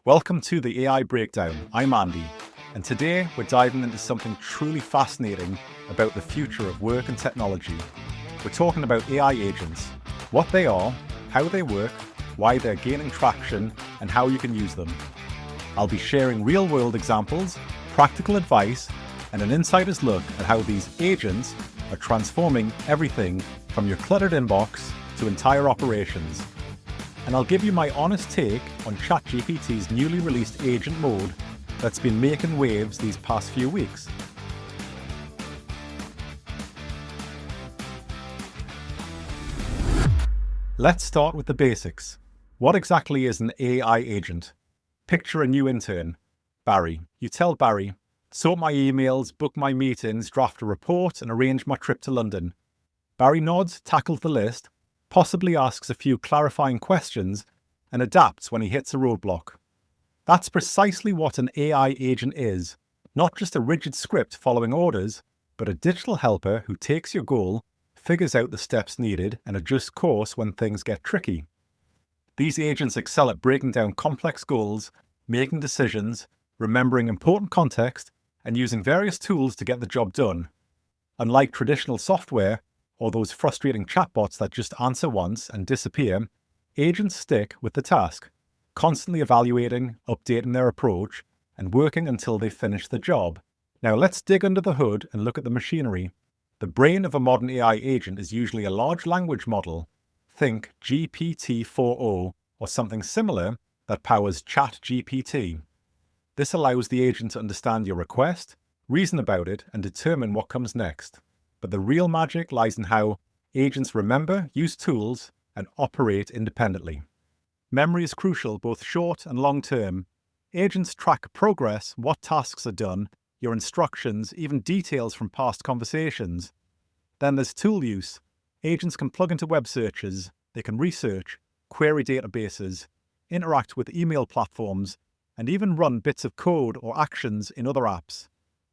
Welcome to the AI Breakdown. I'm Andy, and today we're diving into something truly fascinating about the future of work and technology. We're talking about AI agents, what they are, how they work, why they're gaining traction, and how you can use them. I'll be sharing real-world examples, practical advice, and an insider's look at how these agents are transforming everything from your cluttered inbox to entire operations. And I'll give you my honest take on ChatGPT's newly released agent mode that's been making waves these past few weeks. Let's start with the basics. What exactly is an AI agent? Picture a new intern, Barry. You tell Barry, sort my emails, book my meetings, draft a report, and arrange my trip to London. Barry nods, tackles the list, possibly asks a few clarifying questions, and adapts when he hits a roadblock. That's precisely what an AI agent is, not just a rigid script following orders, but a digital helper who takes your goal, figures out the steps needed, and adjusts course when things get tricky. These agents excel at breaking down complex goals, making decisions, remembering important context, and using various tools to get the job done. Unlike traditional software, or those frustrating chatbots that just answer once and disappear, agents stick with the task, constantly evaluating, updating their approach, and working until they finish the job. Now let's dig under the hood and look at the machinery. The brain of a modern AI agent is usually a large language model. Think GPT-4o or something similar that powers ChatGPT. This allows the agent to understand your request, reason about it, and determine what comes next. But the real magic lies in how agents remember, use tools, and operate independently. Memory is crucial, both short and long term. Agents track progress, what tasks are done, your instructions, even details from past conversations. Then there's tool use. Agents can plug into web searches, they can research, query databases, interact with email platforms, and even run bits of code or actions in other apps,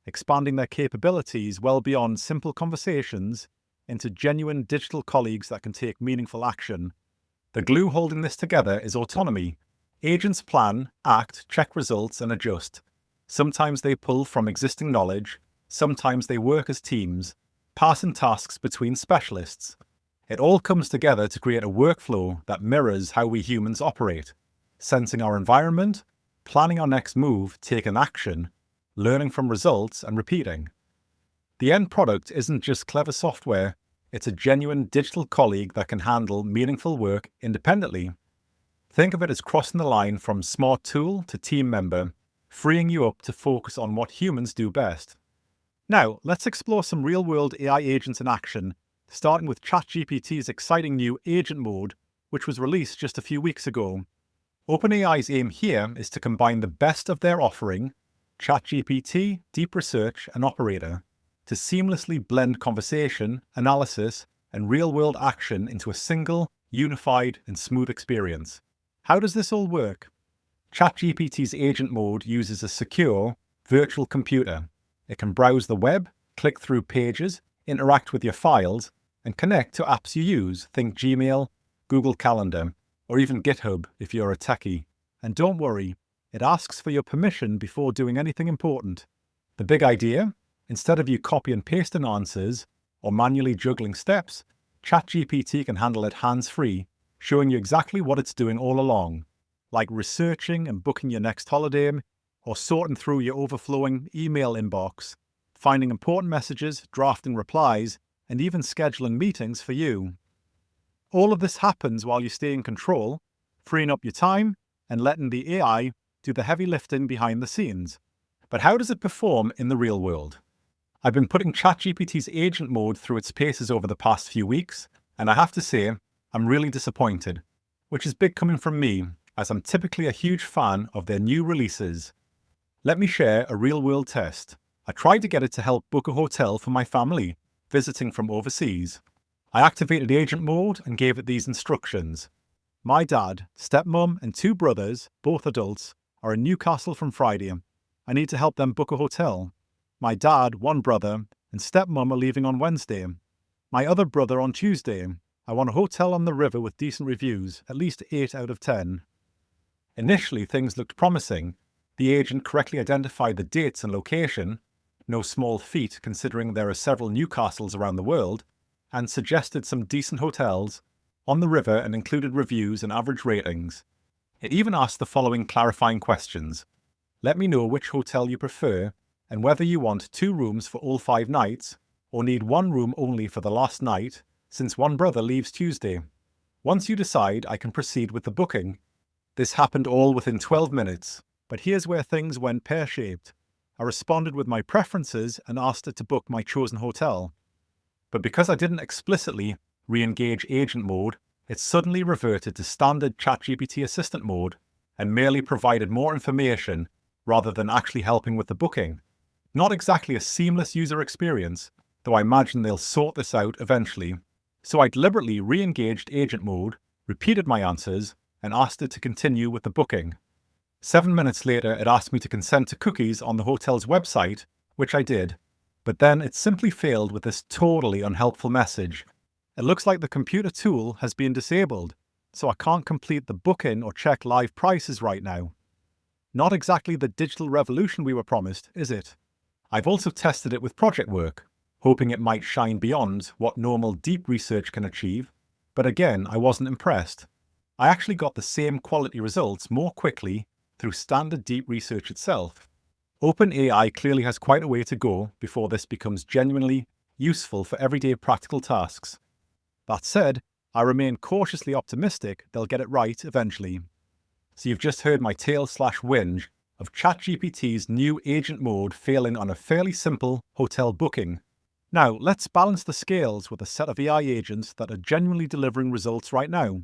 expanding their capabilities well beyond simple conversations into genuine digital colleagues that can take meaningful action. The glue holding this together is autonomy. Agents plan, act, check results, and adjust. Sometimes they pull from existing knowledge, sometimes they work as teams, passing tasks between specialists. It all comes together to create a workflow that mirrors how we humans operate, sensing our environment, planning our next move, taking action, learning from results, and repeating. The end product isn't just clever software, it's a genuine digital colleague that can handle meaningful work independently. Think of it as crossing the line from smart tool to team member, freeing you up to focus on what humans do best. Now, let's explore some real-world AI agents in action, starting with ChatGPT's exciting new agent mode, which was released just a few weeks ago. OpenAI's aim here is to combine the best of their offering, ChatGPT, Deep Research, and Operator, to seamlessly blend conversation, analysis, and real-world action into a single, unified, and smooth experience. How does this all work? ChatGPT's agent mode uses a secure, virtual computer. It can browse the web, click through pages, interact with your files, and connect to apps you use, think Gmail, Google Calendar, or even GitHub if you're a techie. And don't worry, it asks for your permission before doing anything important. The big idea? Instead of you copy and pasting answers or manually juggling steps, ChatGPT can handle it hands-free, showing you exactly what it's doing all along, like researching and booking your next holiday, or sorting through your overflowing email inbox, finding important messages, drafting replies, and even scheduling meetings for you. All of this happens while you stay in control, freeing up your time and letting the AI do the heavy lifting behind the scenes. But how does it perform in the real world? I've been putting ChatGPT's agent mode through its paces over the past few weeks, and I have to say, I'm really disappointed, which is big coming from me, as I'm typically a huge fan of their new releases. Let me share a real-world test. I tried to get it to help book a hotel for my family, visiting from overseas. I activated agent mode and gave it these instructions. My dad, stepmom, and 2 brothers, both adults, are in Newcastle from Friday. I need to help them book a hotel. My dad, 1 brother, and stepmom are leaving on Wednesday. My other brother on Tuesday. I want a hotel on the river with decent reviews, at least 8 out of 10. Initially, things looked promising. The agent correctly identified the dates and location, no small feat considering there are several Newcastles around the world, and suggested some decent hotels on the river and included reviews and average ratings. It even asked the following clarifying questions. Let me know which hotel you prefer and whether you want 2 rooms for all 5 nights or need 1 room only for the last night since one brother leaves Tuesday. Once you decide, I can proceed with the booking. This happened all within 12 minutes, but here's where things went pear-shaped. I responded with my preferences and asked it to book my chosen hotel. But because I didn't explicitly re-engage agent mode, it suddenly reverted to standard ChatGPT assistant mode and merely provided more information rather than actually helping with the booking. Not exactly a seamless user experience, though I imagine they'll sort this out eventually. So I deliberately re-engaged agent mode, repeated my answers, and asked it to continue with the booking. 7 minutes later, it asked me to consent to cookies on the hotel's website, which I did. But then it simply failed with this totally unhelpful message. It looks like the computer tool has been disabled, so I can't complete the booking or check live prices right now. Not exactly the digital revolution we were promised, is it? I've also tested it with project work, hoping it might shine beyond what normal deep research can achieve, but again, I wasn't impressed. I actually got the same quality results more quickly through standard deep research itself. OpenAI clearly has quite a way to go before this becomes genuinely useful for everyday practical tasks. That said, I remain cautiously optimistic they'll get it right eventually. So you've just heard my tale/whinge of ChatGPT's new agent mode failing on a fairly simple hotel booking. Now, let's balance the scales with a set of AI agents that are genuinely delivering results right now.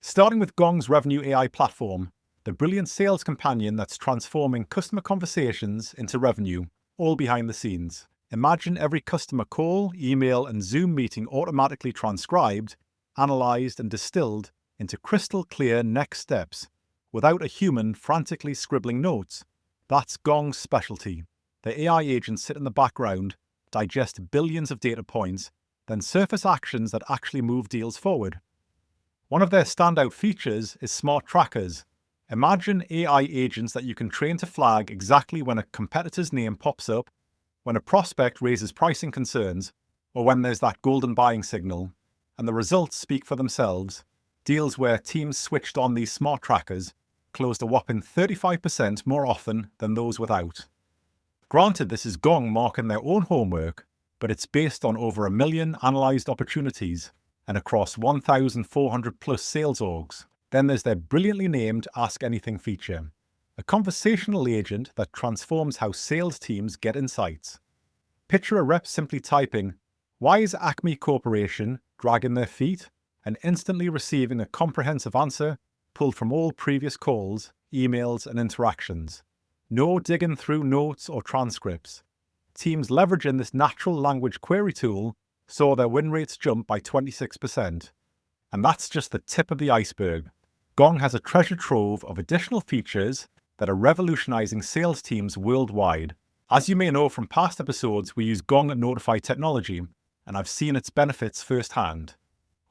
Starting with Gong's Revenue AI platform, the brilliant sales companion that's transforming customer conversations into revenue, all behind the scenes. Imagine every customer call, email, and Zoom meeting automatically transcribed, analyzed, and distilled into crystal clear next steps, without a human frantically scribbling notes. That's Gong's specialty. The AI agents sit in the background, digest billions of data points, then surface actions that actually move deals forward. One of their standout features is smart trackers. Imagine AI agents that you can train to flag exactly when a competitor's name pops up, when a prospect raises pricing concerns, or when there's that golden buying signal, and the results speak for themselves. Deals where teams switched on these smart trackers closed a whopping 35% more often than those without. Granted, this is Gong marking their own homework, but it's based on over 1 million analysed opportunities and across 1,400 plus sales orgs. Then there's their brilliantly named Ask Anything feature, a conversational agent that transforms how sales teams get insights. Picture a rep simply typing, "Why is Acme Corporation dragging their feet?" and instantly receiving a comprehensive answer pulled from all previous calls, emails, and interactions. No digging through notes or transcripts. Teams leveraging this natural language query tool saw their win rates jump by 26%. And that's just the tip of the iceberg. Gong has a treasure trove of additional features that are revolutionizing sales teams worldwide. As you may know from past episodes, we use Gong at Notify technology, and I've seen its benefits firsthand.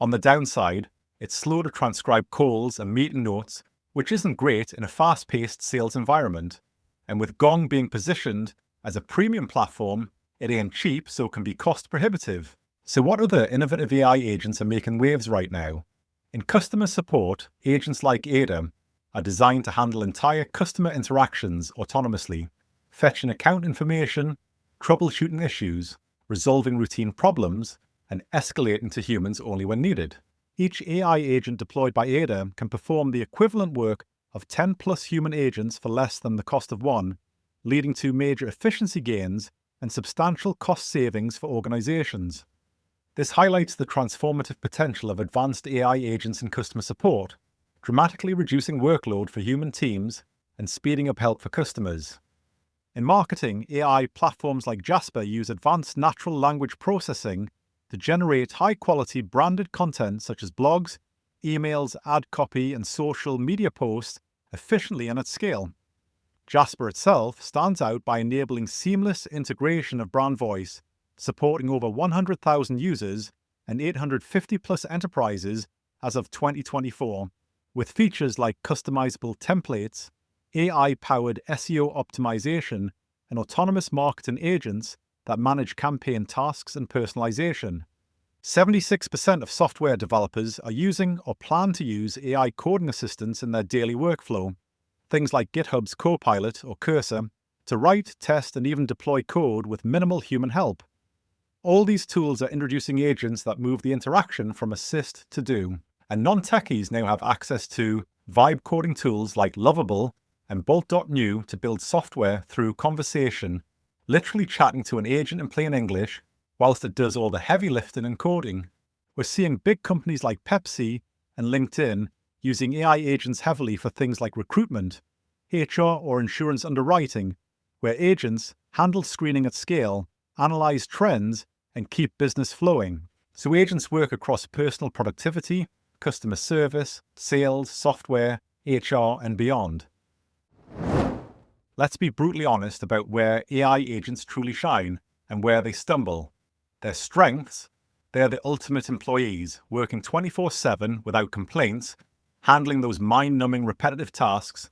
On the downside, it's slow to transcribe calls and meeting notes, which isn't great in a fast-paced sales environment. And with Gong being positioned as a premium platform, it ain't cheap, so can be cost prohibitive. So what other innovative AI agents are making waves right now? In customer support, agents like Ada are designed to handle entire customer interactions autonomously, fetching account information, troubleshooting issues, resolving routine problems, and escalating to humans only when needed. Each AI agent deployed by Ada can perform the equivalent work of 10 plus human agents for less than the cost of one, leading to major efficiency gains and substantial cost savings for organizations. This highlights the transformative potential of advanced AI agents in customer support, dramatically reducing workload for human teams and speeding up help for customers. In marketing, AI platforms like Jasper use advanced natural language processing to generate high-quality branded content such as blogs, emails, ad copy, and social media posts efficiently and at scale. Jasper itself stands out by enabling seamless integration of brand voice, supporting over 100,000 users and 850 plus enterprises as of 2024, With features like customizable templates, AI-powered SEO optimization, and autonomous marketing agents that manage campaign tasks and personalization. 76% of software developers are using or plan to use AI coding assistants in their daily workflow, things like GitHub's Copilot or Cursor, to write, test, and even deploy code with minimal human help. All these tools are introducing agents that move the interaction from assist to do, and non-techies now have access to vibe coding tools like Lovable and Bolt.new to build software through conversation, literally chatting to an agent in plain English, whilst it does all the heavy lifting and coding. We're seeing big companies like Pepsi and LinkedIn using AI agents heavily for things like recruitment, HR, or insurance underwriting, where agents handle screening at scale, analyze trends, and keep business flowing. So agents work across personal productivity, customer service, sales, software, HR, and beyond. Let's be brutally honest about where AI agents truly shine and where they stumble. Their strengths: they're the ultimate employees, working 24/7 without complaints, handling those mind-numbing repetitive tasks,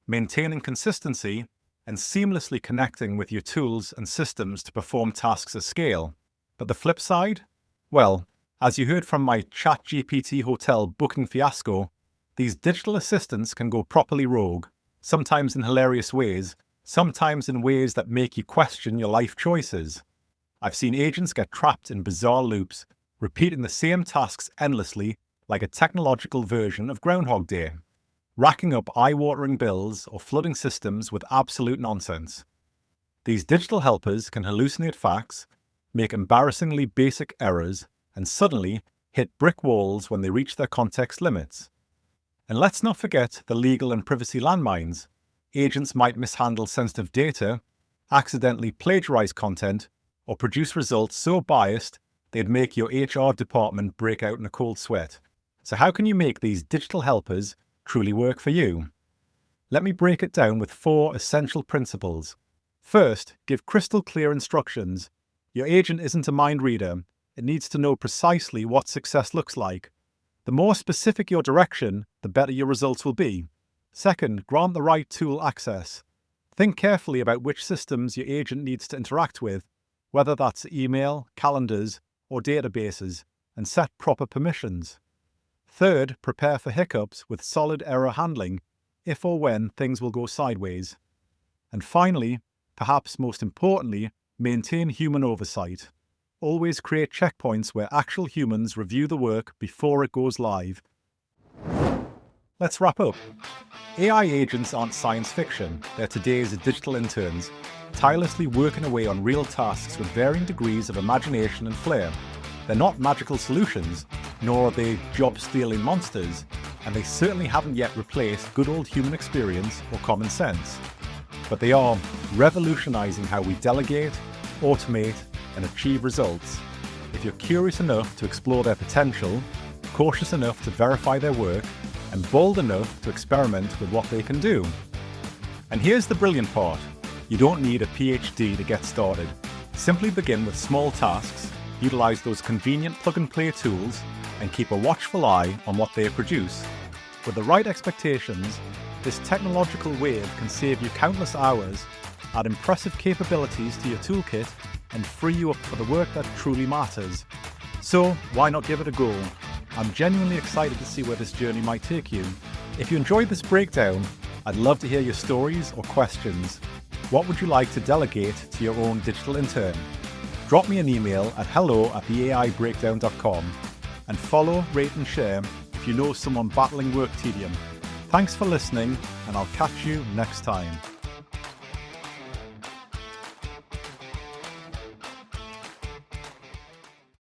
maintaining consistency, and seamlessly connecting with your tools and systems to perform tasks at scale. But the flip side? Well, as you heard from my ChatGPT hotel booking fiasco, these digital assistants can go properly rogue, sometimes in hilarious ways, sometimes in ways that make you question your life choices. I've seen agents get trapped in bizarre loops, repeating the same tasks endlessly like a technological version of Groundhog Day, racking up eye-watering bills or flooding systems with absolute nonsense. These digital helpers can hallucinate facts, make embarrassingly basic errors, and suddenly hit brick walls when they reach their context limits. And let's not forget the legal and privacy landmines. Agents might mishandle sensitive data, accidentally plagiarize content, or produce results so biased they'd make your HR department break out in a cold sweat. So how can you make these digital helpers truly work for you? Let me break it down with 4 essential principles. First, give crystal clear instructions. Your agent isn't a mind reader. It needs to know precisely what success looks like. The more specific your direction, the better your results will be. Second, grant the right tool access. Think carefully about which systems your agent needs to interact with, whether that's email, calendars, or databases, and set proper permissions. Third, prepare for hiccups with solid error handling, if or when things will go sideways. And finally, perhaps most importantly, maintain human oversight. Always create checkpoints where actual humans review the work before it goes live. Let's wrap up. AI agents aren't science fiction. They're today's digital interns, tirelessly working away on real tasks with varying degrees of imagination and flair. They're not magical solutions, nor are they job-stealing monsters, and they certainly haven't yet replaced good old human experience or common sense. But they are revolutionizing how we delegate, automate, and achieve results. If you're curious enough to explore their potential, cautious enough to verify their work, and bold enough to experiment with what they can do. And here's the brilliant part. You don't need a PhD to get started. Simply begin with small tasks, utilize those convenient plug-and-play tools, and keep a watchful eye on what they produce. With the right expectations, this technological wave can save you countless hours, add impressive capabilities to your toolkit, and free you up for the work that truly matters. So why not give it a go? I'm genuinely excited to see where this journey might take you. If you enjoyed this breakdown, I'd love to hear your stories or questions. What would you like to delegate to your own digital intern? Drop me an email at hello@theaibreakdown.com and follow, rate and share if you know someone battling work tedium. Thanks for listening, and I'll catch you next time.